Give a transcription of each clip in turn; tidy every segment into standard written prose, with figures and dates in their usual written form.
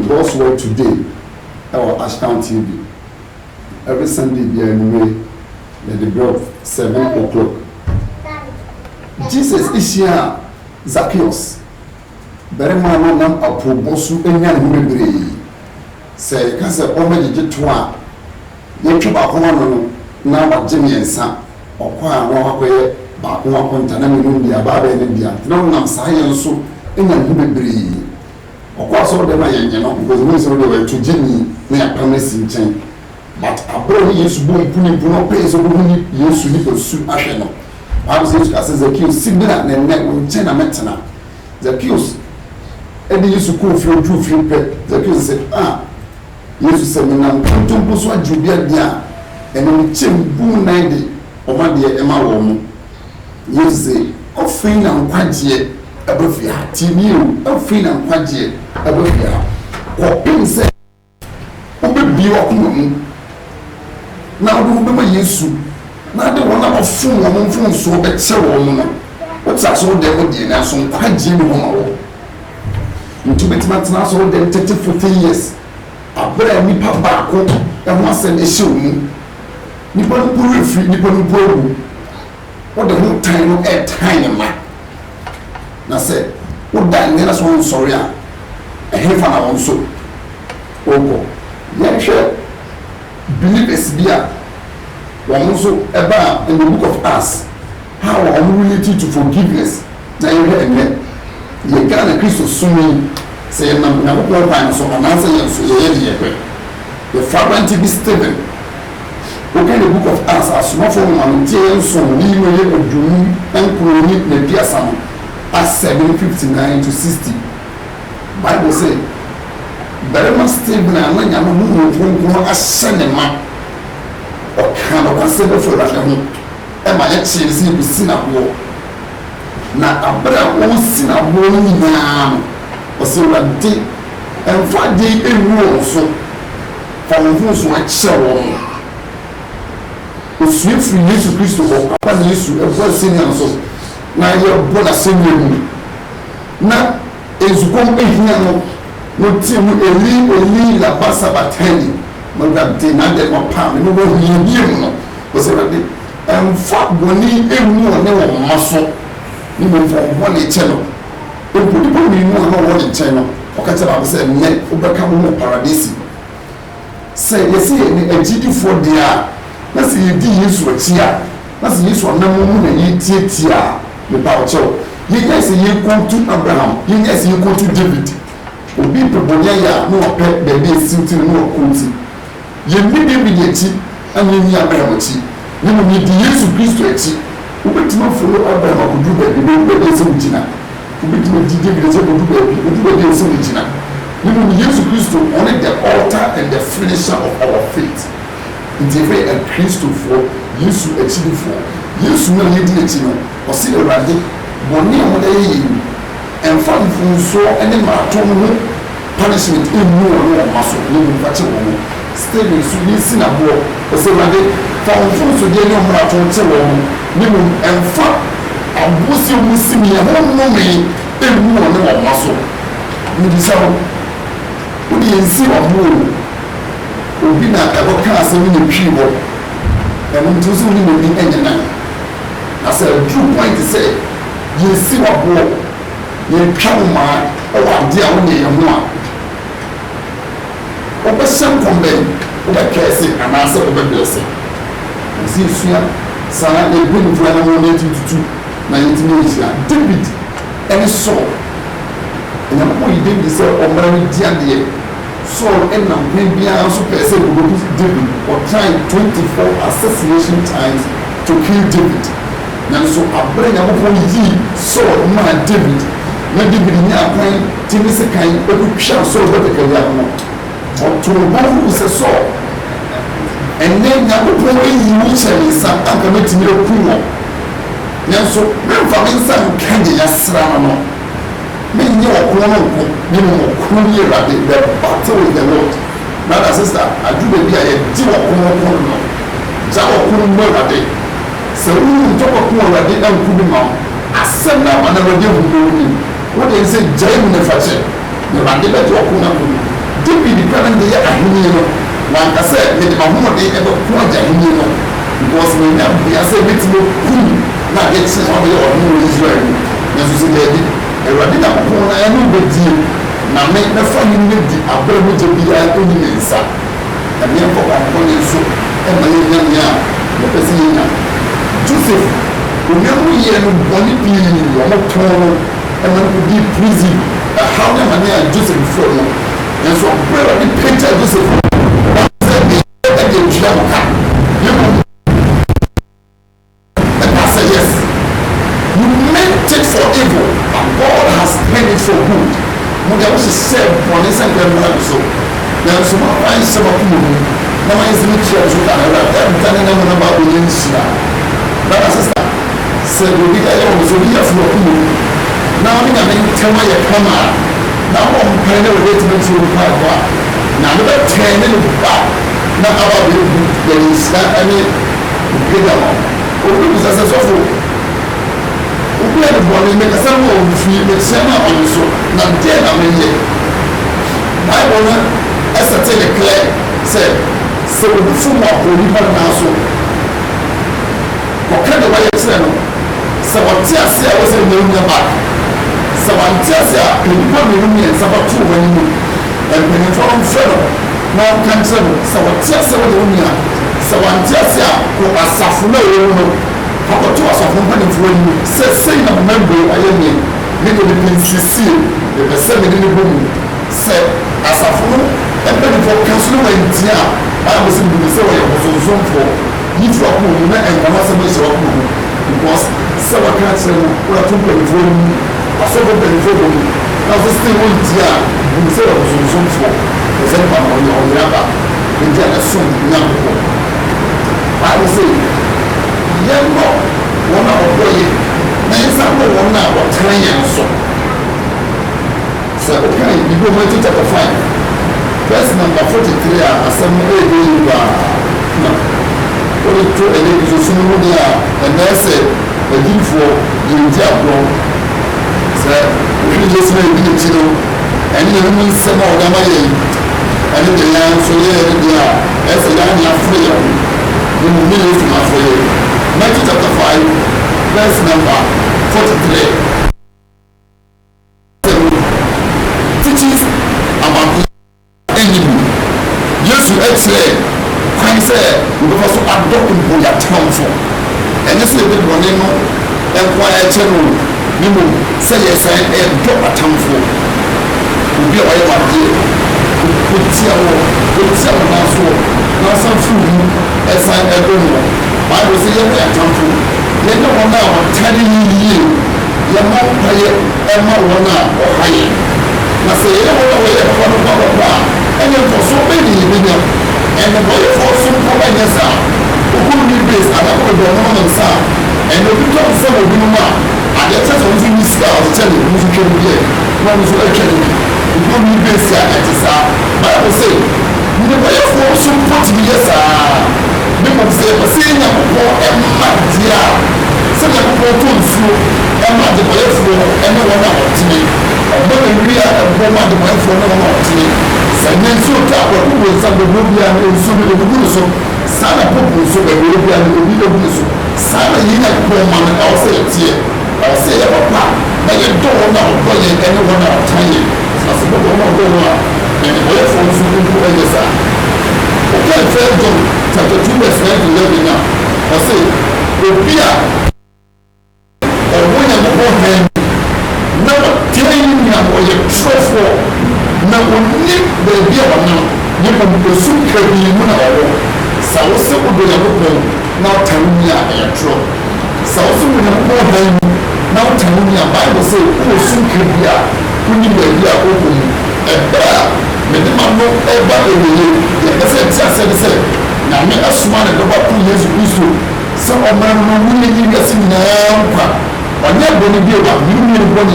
God's word today our Ashtown TV. Every Sunday be anyway at the break 7 o'clock. Jesus is here, Zacchaeus. Very man nam aprobosu enyan hubebre. Say ka say o meje to a ye twa ba no na wa gemiensa okwa a wo akoye ba ko akonta na menu dia ba ba ne dia na nam sa ye nso enyan hubebre. Okwa so de ma yenye no because we so de we to gemi na apamesi nchen. But abro Yesu bo ipuni no pe so bo ni Yesu ni pesu ahwe no. Bible says Zacchaeus signa na ne nchen na metena. Zacchaeus and you used to go through free pet. Zacchaeus said, Jesus said, I'm going to go to Jubia dia, and then chin boom 90 or my dear Emma woman. Jesus said, oh, free and quantity, above ya, TV, oh, free and quantity, above ya. What being said, oh, be walking. Now, do remember Jesus. Now, the one of fool woman from so bad, so woman. What's that so devil, dear, and some quantity woman. Into Betmatana so then 30-40 years. A brand nipa bako and once an issue. Nippon Puri free Nippon Puru. What the whole time of air time man. Now said, what that never so sorry. A half an hour so. Oh, yeah, sure. Believe it's beer. One also about in the book of Acts. How are we related to forgiveness? Now you hear ye Ghana Christo sumi say na ko pan so anansa ye so ye the fragment be Stephen. Okay, the book of Acts as no for man tie so ni no ye odunu enko ni na biasa no as 7:59 to 60. Bible say Berema Stephen ananya no mu nkonko ahyene ma o kan o se be for that ho e ma ye chi si bi sina ho na abra o sina bo nyina o se wade emfa de ewu so fa wo so a kyewo o suefri Yesu Kristo o papa Yesu e bo sina so na ye bo na senu na ezukom ehia no ti mu eli la basa batani mo da de na de mo pa me no bo hiye no o se wade emfa boni ewu ne wo maso ni mo fo won e chelo e pudi po mi mu no won e chelo o ka tell am say me o be ka mo paradise say yes ni agidi for dia na say ye di Yesu atia na say Yesu na mo na ye tietia me pa o chelo ye yes ye come to Abraham ye yes ye come to David obi pebonya ya no pe be sinti no konti ye mi David eti ani ni Abraham eti ni mo mi di Yesu Kristo eti ubetima follow Abraham akudu baby be se mujina ubetima dide bi se akudu baby se mujina even Jesus Christ on the altar and the finisher of our faith it's a Christ for Jesus achieve for Jesus no need it no o se erade boni o de yi en fan fun so ene ma to no punishment in no maso no fa che wo still so ni sinabo o se erade fa fun so de no ma to che wo nimu emfa abusi musimi ya hono me emu one wo maso ni bisawo odi ensi omo obi na ego ka asem ni twi wo enu tuzu ni me bi enyana as a true point say yensi wo ye twama o wa dia wo ne yemo a o be sem kombe o be kese anase o be blesse nsi suya sana e bi ni fana mo ne tutu na yitini David and Saul and I'm going to David say o mara ni dia de Saul and na bia so person go to David or trying 24 assassination times to kill David na so abranya mo yi Saul ma David na David ni akwan timi se kan e ku twa Saul be ka ya mo o to bo se Saul and then na ko yi mu chele sa aka metimi ku mo Yanso me faminsa nkanje yasra no me nye okwo no ko ni mo ko ni rade the battle with the Lord brother sister adube bia ye di okwo no ja okwo no rade se wu to okwo rade na ku bi ma asem na ma na rade hu ni what they say jai mu ne fache ni rade be to okwo na ku David Pranan de Yahino, one can say, made my home day ever point Yahino, because we never be as a bit more cool, not get some of your new Israel. As you see, a radina upon a new big deal. Now make the family with the ability to be an audience. And the emperor upon you so, and my young yard, the President Joseph, remember here in Bonnie P, or Motor, and when we be prison, how many are Joseph before you? And so, where are the picture Joseph? And I said, yes, you meant it for evil, but God has made it for good. When there was a self on his and so there was some I some of you. Now I see church with an every time I know about the Insta. But as a said, we get on the Soviet for you. Now I mean, tell my camera. Now I'm kind of ready to make you part. Now about 10 minutes back. Now about the Insta, I mean, get along. Who is as a software? We are the one who make a sample of free with Sema on the show. Now, dear, I mean, I want to ascertain a clear say, so the full of holy man also. What kind of way it's done? So, what tears I was in the room back. So, I'm tears here, you put me in and some of two when you and when you found fellow. Now, can't tell. So, what tears I was in the room. So, I'm tears here, who are suffering. Papa to us of company for you. Say no member I am make the PCC the person in the room said as a fool and then for council when I was in the say I was on for you drop me and come as a measure of because several council were to pay for you a sort of benefit for you. Now this thing went here you say I was on for the same on the other in the soon young people. I will say young one of boy, example one now of 10 years. So, okay, you go to chapter 5, verse number 43. Some way you are what is true, and it is and they said, a gift for the Diablo. So, if you just may be a and you mean some of them, and the land, so yeah, as a young freedom, you need to have for you. Matthew chapter 5, verse number 43. Teaches about the enemy. Yes, you explain. Can say you also adopt people that come for. And this is the one you know. And why I tell you say yes, I adopt a town for. You be away one day. Put your now some food as I ever know. I was a young example. They don't want now telling you, you're not higher, and not one or higher. Now say, you don't know where you're from, and then for so many, and the boy for some problem is out. Who could be based at a point of one sound, and the people of some of you are, and the test of these stars tell you who can be, one is actually, you could be based at it. But I will say, you know, for some part of yes, because they were saying that before dear, so that before to flow, and not the way flow, and no one out to me. But we are a woman, the way for no one out to me. And then so that who was some of the movie and so many people so Sana Popo so the movie and the video so Sana Yina Poman, I'll say it here. I'll say it about but you don't know what anyone out tiny. As a book of go on, and the way for so people in the sun. Okay, First John chapter 2 verse 11 now. I say, Obia, or when I'm born, never telling me or your trust now only the beer now. You can pursue Kirby Muna. South would be a book now telling me a true. South would have more than now telling me a Bible say, who soon can be a who need a beer open. And there, minimum no ever every year. The said, now make us one about 2 years ago. Some of my really need us in now. But not going to be about you need one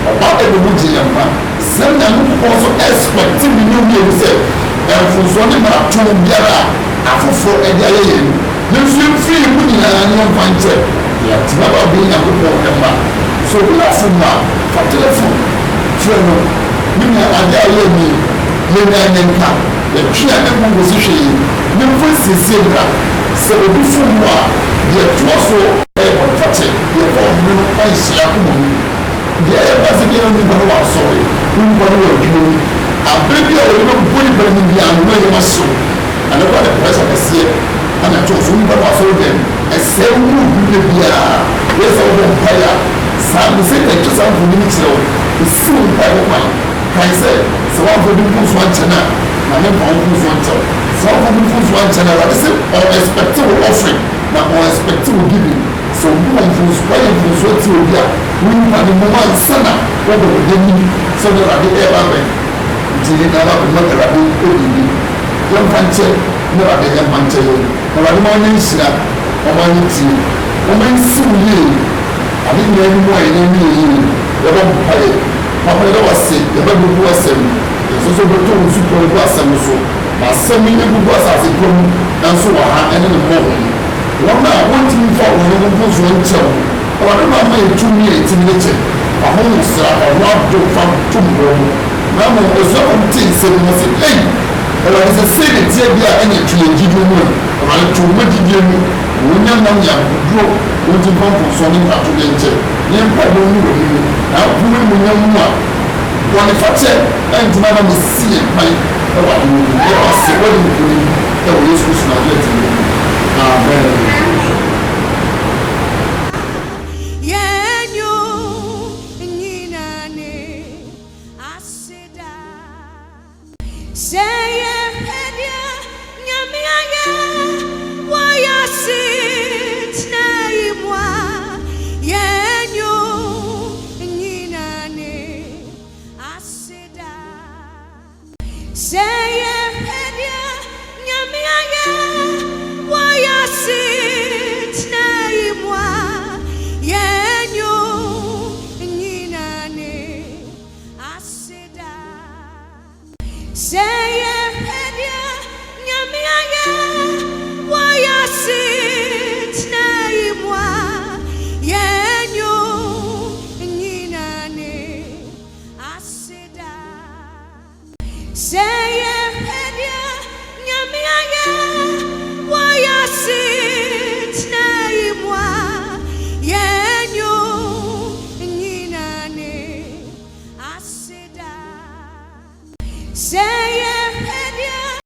about every wood. Some also expect to be new music. And for one of our 2 years, after 4 a day, you feel free winning and young finder. It's never been a good member. So we are from now for telephone. You know, I dare me. yɛnyanyanka yɛtwea ne ho wɔ si hwee ne mfa siesie mmra sɛ obi fo mu a deɛ toa so ɛyɛ bɔnefakyɛ yɛfa ɔhene no anhyia akoma mu deɛ ɛyɛ ba sɛ deɛ nipa no wɔ asɔre nipa no wɔ adwuma mu abere bi a wɔde bɛbɔ nipa no bi ano na yɛma hyew ɛne kɔ de pressure kɛseɛ ana ɛtɔ so nipa no asɔre dɛm ɛsɛ wu bi biara yɛsɛ wɔbɔ mpaeɛ a saa ne sɛ ɛtwa saa mfoni no kyerɛ wo ɛsi wo mpaeɛ wo kwan kae sɛ sɛ woamfa bi mpo so ankyɛne a na ne mpa wo mpo so ankyɛw sɛ woamfa bi mpo so ankyɛne a wade sɛ ɔexpecte wo offering na ɔexpecte wo giving sɛ obi wɔ mfonso wayɛ mfonso ati obi a wonipa ne mu ansa na wɔbɔ wɔde ni sɛ ne awurade ɛba bɛn nti ne naba bɛma awurade ɛdidi yɛmfa nkyɛ ne awurade yɛmfa nkyɛ yɛ awurade ma ɔnyɛ nhyira ɔma ne tie ɔma nsi wo yie ade nyinaa anim a yɛnyɛ ne yie yɛbɔ mpaeɛ papa yɛbɛ wase yɛbɛ bubu asɛm yɛsoso bɛtɔ wo nsu pɔn gu asɛm so na asɛm yi bubu asase pɔn nanso wɔ ha ɛne ne mmɔ ho wɔn a wɔntumi fa wɔn ho mpo so nkyɛw wɔde ma ama yɛtumi a yɛtumi ne kyɛ ɔho nsra ɔho ado fa tom wɔ mu na mo ɔsɔfo te nsɛm mu sɛ ei ɛwɔde sɛ sei ne teɛ bi a ɛnyɛ twe gyidie mu a ɔde to ma gyidie mu wonya nam yɛ agoduro wɔnti mfa mfonsoɔ ne nkrato de nkyɛ yɛmpa bɔ mu wɔ mu na wone mu nya mu a wɔne fakyɛ ɛntena na mesi yɛ kwan ɛwɔ adeɛ mu yɛwɔ asɛ wɔde mfoni ɛwɔ yesu kristo na adeɛ mu amen